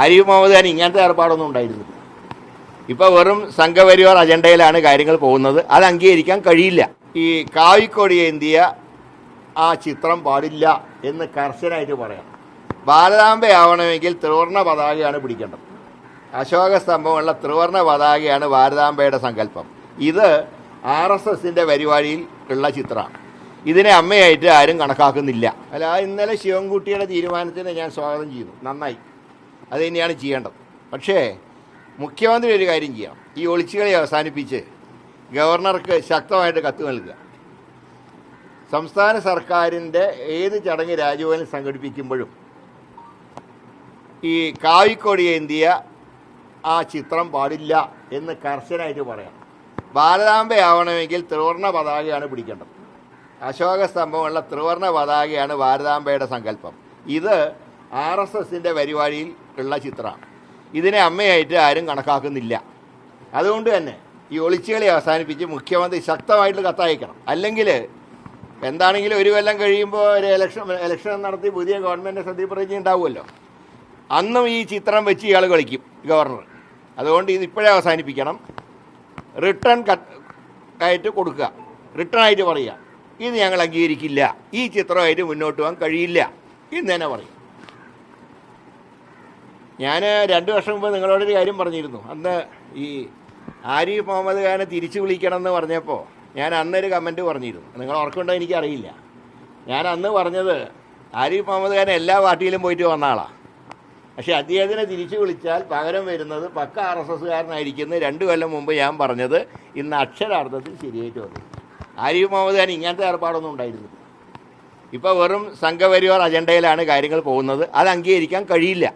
ആരിഫ് മുഹമ്മദ് ഖാൻ ഇങ്ങനത്തെ ഏർപ്പാടൊന്നും ഉണ്ടായിരുന്നില്ല. ഇപ്പോൾ വെറും സംഘപരിവാർ അജണ്ടയിലാണ് കാര്യങ്ങൾ പോകുന്നത്. അത് അംഗീകരിക്കാൻ കഴിയില്ല. ഈ കാവിക്കൊടി ഏന്തിയ ആ ചിത്രം പാടില്ല എന്ന് കർശനമായിട്ട് പറയാം. ഭാരതാംബയാവണമെങ്കിൽ ത്രിവർണ്ണ പതാകയാണ് പിടിക്കേണ്ടത്. അശോക സ്തംഭമുള്ള ത്രിവർണ്ണ പതാകയാണ് ഭാരതാംബയുടെ സങ്കല്പം. ഇത് RSSൻ്റെ പരിപാടിയിൽ ഉള്ള ചിത്രമാണ്. ഇതിനെ അമ്മയായിട്ട് ആരും കണക്കാക്കുന്നില്ല. അല്ല, ഇന്നലെ ശിവൻകുട്ടിയുടെ തീരുമാനത്തിന് ഞാൻ സ്വാഗതം ചെയ്യുന്നു. നന്നായി, അത് തന്നെയാണ് ചെയ്യേണ്ടത്. പക്ഷേ മുഖ്യമന്ത്രി ഒരു കാര്യം ചെയ്യണം. ഈ ഒളിച്ചുകളി അവസാനിപ്പിച്ച് ഗവർണർക്ക് ശക്തമായിട്ട് കത്ത് നൽകുക. സംസ്ഥാന സർക്കാരിൻ്റെ ഏത് ചടങ്ങ് രാജ്ഭവനിൽ സംഘടിപ്പിക്കുമ്പോഴും ഈ കാവിക്കൊടി ഏന്തിയ ആ ചിത്രം പാടില്ല എന്ന് കർശനമായിട്ട് പറയാം. ഭാരതാംബയാവണമെങ്കിൽ ത്രിവർണ്ണ പതാകയാണ് പിടിക്കേണ്ടത്. അശോക സ്തംഭമുള്ള ത്രിവർണ്ണ പതാകയാണ് ഭാരതാംബയുടെ സങ്കല്പം. ഇത് RSSൻ്റെ പരിപാടിയിൽ ഉള്ള ചിത്രമാണ്. ഇതിനെ അമ്മയായിട്ട് ആരും കണക്കാക്കുന്നില്ല. അതുകൊണ്ട് തന്നെ ഈ ഒളിച്ചുകളി അവസാനിപ്പിച്ച് മുഖ്യമന്ത്രി ശക്തമായിട്ട് കത്തയക്കണം. അല്ലെങ്കിൽ എന്താണെങ്കിലും ഒരു കൊല്ലം കഴിയുമ്പോൾ ഒരു ഇലക്ഷൻ നടത്തി പുതിയ ഗവൺമെൻറ് സത്യപ്രതിജ്ഞ ഉണ്ടാവുമല്ലോ. അന്നും ഈ ചിത്രം വെച്ച് ഇയാൾ കളിക്കും ഗവർണർ. അതുകൊണ്ട് ഇതിപ്പോഴേ അവസാനിപ്പിക്കണം. റിട്ടേൺ ആയിട്ട് കൊടുക്കുക, റിട്ടേൺ ആയിട്ട് പറയുക, ഇത് ഞങ്ങൾ അംഗീകരിക്കില്ല, ഈ ചിത്രമായിട്ട് മുന്നോട്ട് പോകാൻ കഴിയില്ല എന്ന് തന്നെ പറയും. ഞാൻ 2 വർഷം മുമ്പ് നിങ്ങളോടൊരു കാര്യം പറഞ്ഞിരുന്നു. അന്ന് ഈ ആരിഫ് മുഹമ്മദ് ഖാനെ തിരിച്ചു വിളിക്കണം എന്ന് പറഞ്ഞപ്പോൾ ഞാൻ അന്നൊരു കമൻറ്റ് പറഞ്ഞിരുന്നു. നിങ്ങൾ ഓർക്കുണ്ടോ എനിക്കറിയില്ല. ഞാൻ അന്ന് പറഞ്ഞത് ആരിഫ് മുഹമ്മദ് ഖാൻ എല്ലാ പാർട്ടിയിലും പോയിട്ട് വന്ന ആളാണ്. പക്ഷേ അദ്ദേഹത്തിനെ തിരിച്ചു വിളിച്ചാൽ പകരം വരുന്നത് പക്ക RSSകാരനായിരിക്കുന്നു 2 കൊല്ലം മുമ്പ് ഞാൻ പറഞ്ഞത് ഇന്ന് അക്ഷരാർത്ഥത്തിൽ ശരിയായിട്ട് വന്നു. ആരിഫ് മുഹമ്മദ് ഖാൻ ഇങ്ങനത്തെ ഏർപ്പാടൊന്നും ഉണ്ടായിരുന്നില്ല. ഇപ്പോൾ വെറും സംഘപരിവാർ അജണ്ടയിലാണ് കാര്യങ്ങൾ പോകുന്നത്. അത് അംഗീകരിക്കാൻ കഴിയില്ല.